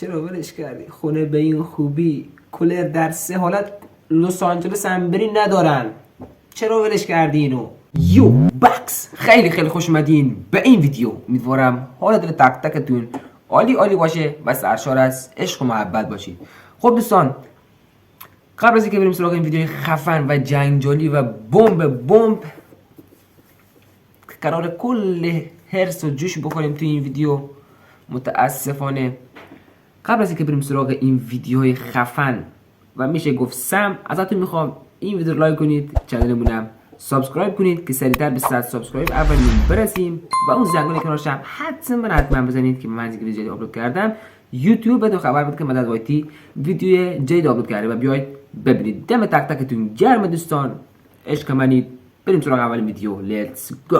چرا ولش کردی؟ خونه به این خوبی کولر در 3 حالت لس آنجلس هم بری ندارن. چرا ولش کردی اینو؟ یو بکس خیلی خوش اومدین به این ویدیو. امیدوارم حال دل تک تکتون عالی باشه و سرشار از عشق و محبت باشید. خب دوستان، قبل از اینکه بریم سراغ این ویدیوی خفن و جنجالی و بمب قرار کل هرس و جوش بکنیم توی این ویدیو، متاسفانه قبل از اینکه بریم سراغ این ویدیوهای خفن و میشه گفت سم، ازتون میخوام این ویدیو رو لایک کنید، چنلمونم سابسکرایب کنید که سریعتر به 100 سابسکرایب اولین برسیم و اون زنگوله کنارش هم حتما بزنید که من از اینکه ویدیو آپلود کردم یوتیوب بهتون خبر بده که مدد وایتی ویدیو جدید آپلود کرده و بیاید ببینید. دم تک تکتون گرم دوستان، عشق منید. بریم سراغ اولین ویدیو. لیتس گو.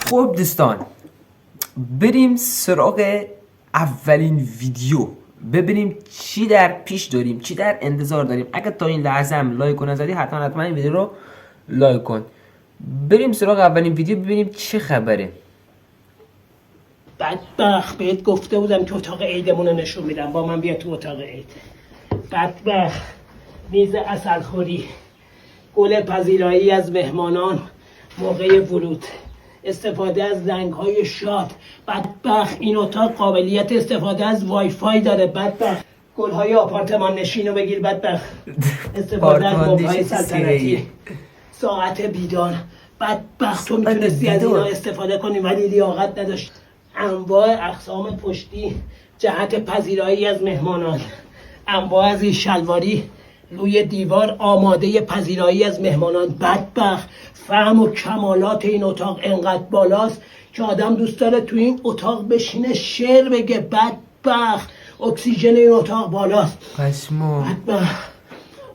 خب دوستان، بریم سراغ اولین ویدیو، ببینیم چی در پیش داریم، چی در انتظار داریم. اگه تا این لحظه هم لایک نزدی حتما این ویدیو رو لایک کن. بریم سراغ اولین ویدیو ببینیم چه خبره. بدبخت بهت گفته بودم که اتاق عیدمون رو نشون میدم، با من بیا تو اتاق عید. بدبخت میز عسلخوری، گل پذیرایی از مهمانان موقع ورود، استفاده از رنگ‌های شاد. بدبخت این اتاق قابلیت استفاده از وای فای داره. بدبخت گل‌های آپارتمان نشین رو بگیر. بدبخت استفاده از مبل‌های سلطنتی، ساعت بیدار. بدبخت تو میتونستی از اینا استفاده کنی ولی لیاقت نداشت. انواع اقسام پشتی جهت پذیرایی از مهمانان، انواع از این شلواری روی دیوار آماده پذیرایی از مهمانان. بدبخت فهم و کمالات این اتاق انقدر بالاست که آدم دوست داره تو این اتاق بشینه شعر بگه. بدبخت اکسیژن این اتاق بالاست. پشمو بدبخت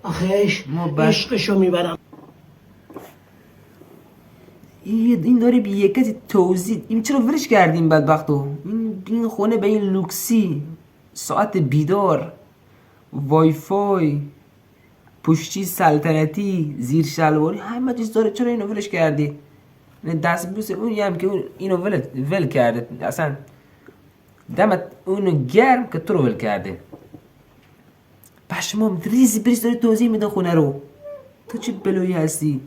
آخیش عشقشو میبرم. این داره بی یک کسی توضیح. این چرا ولش کردیم بدبختو؟ این خونه به این لوکسی، ساعت بیدار، وای فای، پشتی سلطنتی، زیر شلواری، همه چیز داره. چرا اینو ولش کردی؟ دست بوسه اونی هم که اینو ول کرده. اصلا دمت اونو گرم که تو رو ول کرده. پشمام ریزی بریز داره توضیح میده خونه رو. تو چه بلویی هستی؟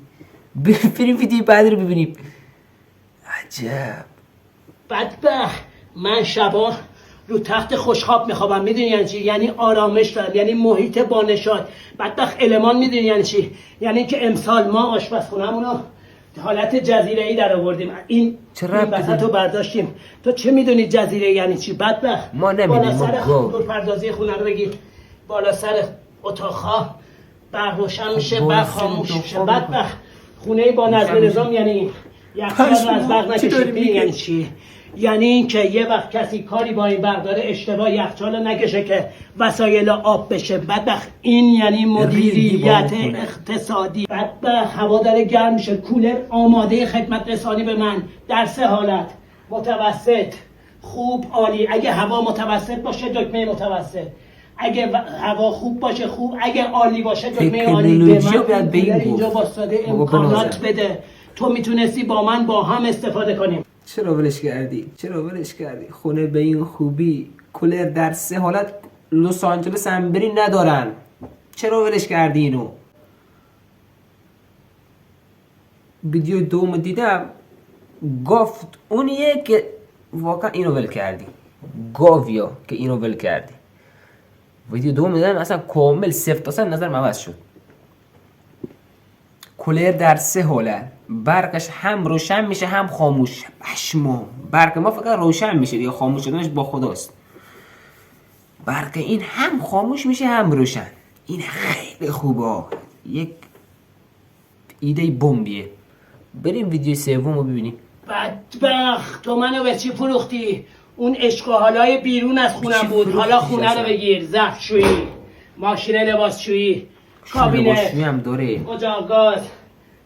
بریم ویدیو بعد رو ببینیم. عجب. بدبخت من شبا رو تخت خوشخواب میخوابم. میدونی یعنی چی؟ یعنی آرامش دارم، یعنی محیط بانشاد. بدبخت المان میدونی یعنی چی؟ یعنی که امسال ما آشپزخونه‌مون رو حالت جزیره‌ای در آوردیم. این وسط رو برداشتیم. تو چه میدونی جزیره یعنی چی؟ بدبخت ما نمیدونیم. بالا سر نورپردازی خونه رو بگیر، بالا سر اتاق‌ها برق روشن میشه، برق خاموش میشه. بدبخت خونه با نظم نظام یعنی یخچال رو از برق نکشه. یعنی چی؟ یعنی این که یه وقت کسی کاری با این برق داره اشتباه یخچال رو نکشه که وسایل آب بشه. بدبخت این یعنی مدیریت اقتصادی. بدبخت هوا داره گرم میشه، کولر آماده خدمت رسانی به من در 3 حالت: متوسط، خوب، عالی. اگه هوا متوسط باشه دکمه متوسط، اگه هوا خوب باشه خوب، اگه عالی باشه دکمه عالی. به من اینجا واسطه امکانات بده. تو میتونستی با من با هم استفاده کنیم. چرا ولش کردی؟ خونه به این خوبی کولر در 3 حالت لس آنجلس هم بری ندارن. چرا ولش کردی اینو؟ ویدیو دوم دیدم گفت اونیه که واقعا اینو ول کردی. گاویا که اینو ول کردی. ویدیو دوم دیدم اصلا کامل 0% نظرم عوض شد. کولر در 3 حالت، برقش هم روشن میشه هم خاموش. پشمام، برق ما فقط روشن میشه یا خاموش شدنش با خداست. برق این هم خاموش میشه هم روشن. این خیلی خوبه، یک ایده بمبیه. بریم ویدیو سوم رو ببینیم. بدبخت تو منو به چی فروختی؟ اون عشق و حالای بیرون از خونم بود. حالا خونه رو بگیر: ظرفشویی، ماشین لباسشویی، کابینت هم داره، اجاق گاز،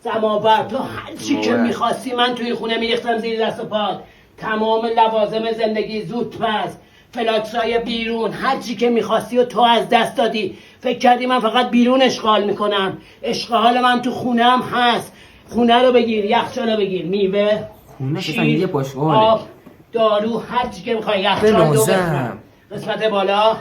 زماور. تو هر چی که میخواستی من توی خونه میریختم زیر دست و پات. تمام لوازم زندگی، زودپز، فلاکسای بیرون، هر چی که میخواستی و تو از دست دادی. فکر کردی من فقط بیرون اشغال میکنم؟ اشغال من تو خونه هم هست. خونه رو بگیر، یخچال رو بگیر، میوه، خونه شیر، آب، دارو، هر چی که میخوای. یخچال دو قسمت، قسمت بالا،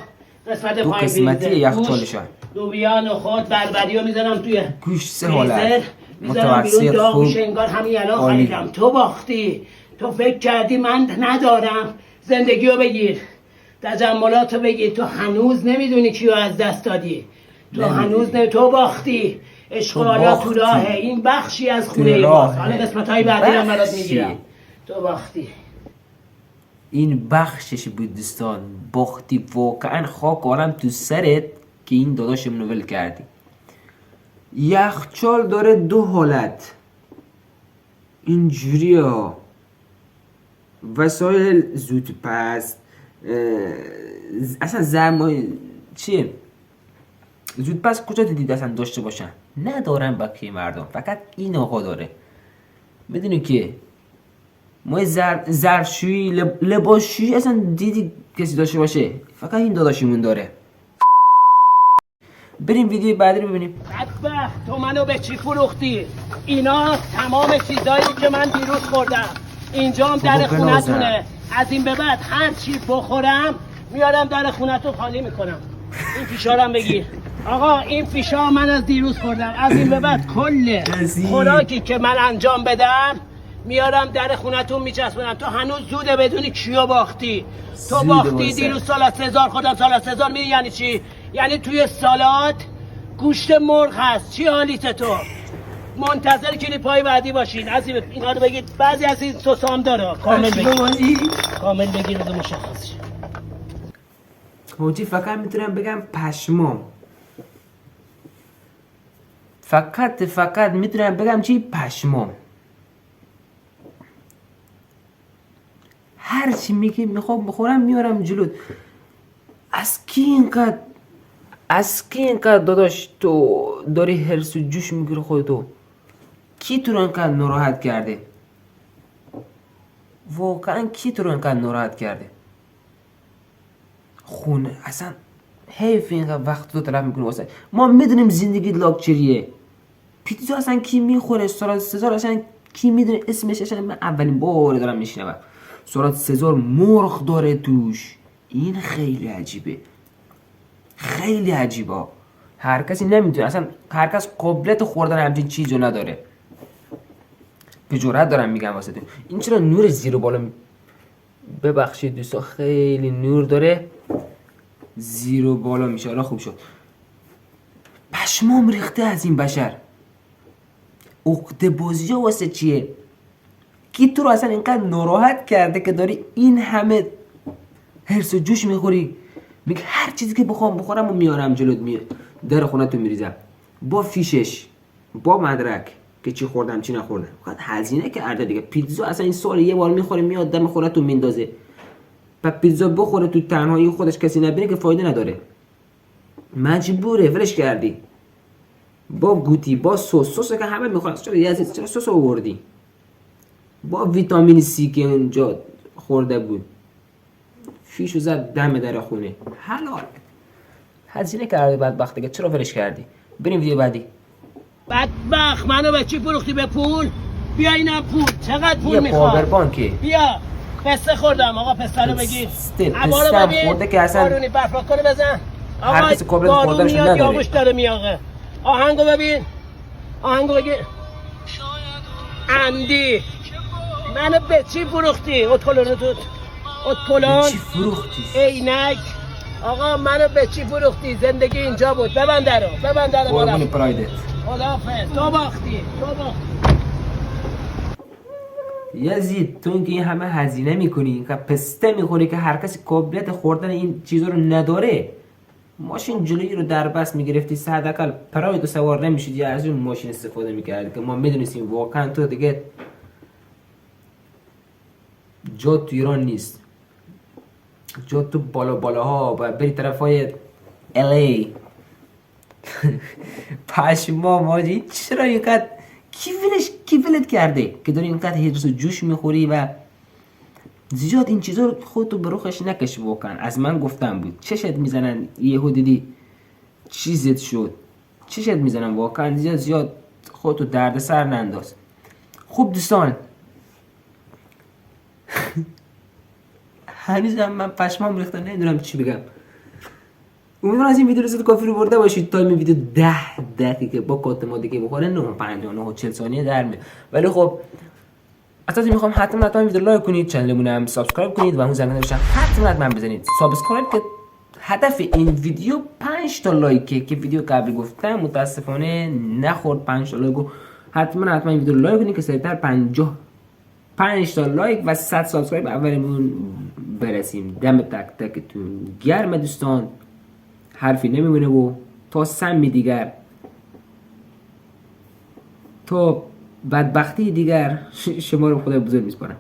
قسمت دو پایین قسمتی فریزر. یخچالشن. گوشت، لوبیا، نخود، بربری رو میذارم توی گوشت سه فریزر. حالت، میذارم بیرون متوسط، داغ خوب، میشه انگار همین الان عالی. خریدم. تو باختی، تو فکر کردی من ندارم. زندگی رو بگیر، تجملات رو بگیر. تو هنوز نمیدونی کیو از دست دادی. تو هنوز تو باختی. عشق حالا تو راهه. این بخشی از خونه ای باز. حالا قسمت های بعدی رو برات میگیرم. تو باختی. این بخشش بود دوستان. باختی واقعا. خاک آرم تو سرت که این داداشمونو ول کردی. یخچال داره دو حالت اینجوری ها. وسایل زودپز، اصلا زرمای چیه زودپز کجا دیدید اصلا داشته باشن؟ ندارن بقیه مردم، فقط این آقا داره. میدونی که ما ظرفشویی، لباسشویی اصلا دیدی کسی داشته باشه؟ فقط این داداشیمون داره. بریم ویدیو بعدی رو ببینیم. بدبخت، تو منو به چی فروختی؟ اینا تمام چیزایی که من دیروز خوردم. اینجام در خونتونه. از این به بعد هر چی بخورم میارم در خونتون خالی میکنم. این فیشارم بگیر. آقا این فیشا من از دیروز خوردم. از این به بعد کل خوراکی که من انجام بدم میارم در خونتون میچسبونم. تو هنوز زوده بدونی کیو باختی. تو باختی دیروز سالاد سزار خودم. سالاد سزار میدونی یعنی چی؟ یعنی توی سالاد گوشت مرغ هست. چی حالیت تو؟ منتظر کلیپ های بعدی باشین. از اینا رو بگید. بعضی از این سوسام داره. کامل بگید. کامل بگید رو مشخص شد. موجی فقط میتونم بگم پشمام. فقط میتونم بگم چی؟ پشمام. هر چی میگی میخوام بخورم میارم جلوت. از کی اینقدر داداش تو داری هرس و جوش میگیری خودتو؟ کی تو رو اینقدر ناراحت کرده؟ واقعا کی تو رو اینقدر ناراحت کرده؟ خونه اصلا حیف اینقدر وقت تو تلف میکنی واسه ما. میدونیم زندگی لاکچریه. پیتزا اصلا کی میخوره؟ سالاد سزار اصلا کی میدونه اسمش؟ اصلا من اولین بار دارم میشنوم سالاد سزار مرغ داره توش. این خیلی عجیبه، خیلی عجیبه. هر کسی نمیتونه، اصلا هر کس قابلیت خوردن همچین چیزو نداره. به جرئت دارم میگم واسه تو. این چرا نور زیر و بالا ببخشید دوستا، خیلی نور داره زیر و بالا میشه. حالا خوب شد. پشمام ریخته از این بشر. عقده بازی ها واسه چیه؟ کی تو رو اصلا اینقدر ناراحت کرده که داری این همه هرس و جوش میخوری؟ میگه هر چیزی که بخورم و میارم جلوت، در خونه تو میریزم با فیشش، با مدرک که چی خوردم چی نخوردم. فقط هزینه که ارده دیگه. پیتزا اصلا این سال یه بار میخوره میاد دم خونه تو میندازه. و پیتزا بخوره تو تنهایی خودش کسی نبینه که فایده نداره. مجبوره ولش کردی. با گوتی با سس که همه میخورن. چرا سس آوردی؟ با ویتامین سی که اونجا خورده بود فیشو زد دم در خونه. حلال هزینه کردی بدبخت دیگه. چرا ولش کردی؟ بریم ویدیو بعدی. بدبخت، منو به چی فروختی؟ به پول؟ بیا اینم پول. چقدر پول میخواد؟ پاور بانکی. بیا پسته خوردم. آقا پسته رو بگیر. پسته خورده که اصلا بارونی برفاک کنه بزن. هر کسی قابل خوردنش نداره. یابوش داره میاغه. آهنگو ببین. آهنگو بگیر. اندی منو به چی فروختی؟ اتپلان چی فروختی؟ عینک. آقا منو به چی فروختی؟ زندگی اینجا بود. ببند درو. قربون پرایدت. خداحافظ. تو باختی. یزید تو اینکه این همه هزینه میکنی که پسته میخوری که هر کسی قابلیت خوردن این چیزا رو نداره. ماشین جلویی رو در بس میگرفتی، حداقل پراید سوار نمیشید یا از اون ماشین استفاده میکردی که ما میدونستیم واقعا تو دیگه جا تو ایران نیست. جا تو بالاها و بری طرف های LA. پشما ماجی چرا اینقدر کی ولت کرده که داری اینقدر هرس و جوش میخوری و زیاد این چیزا رو خودتو به روخش نکش. واقعا از من گفتم بود چشت میزنن یهو دیدی چیزت شد. چشت میزنن واقعا. زیاد خودتو درد سر ننداز. خوب دوستان هنوزم من پشمام ریخته نمیدونم چی بگم. امیدوارم از این ویدیو لذت کافی رو برده باشید. تا این ویدیو 10 دقیقه با کات مادی که بخوره 9:40 ثانیه در میاد. ولی خب اساسا میخوام حتما این ویدیو لایک کنید، چنلمون هم سابسکرایب کنید و اون زنگ نوشتن حتما بزنید. سابسکرایب که هدف این ویدیو 5 تا لایکه که ویدیو قبلی گفتم متاسفانه نخورد 5 تا لایکو. حتما این ویدیو رو لایک کنید که سریعتر 5 تا لایک و 100 سابسکرایب اولمون برسیم. دم تک تکتون گرم دوستان. حرفی نمیمونه و تا سمی دیگر، تا بدبختی دیگر شما رو خدای بزرگ میسپارم.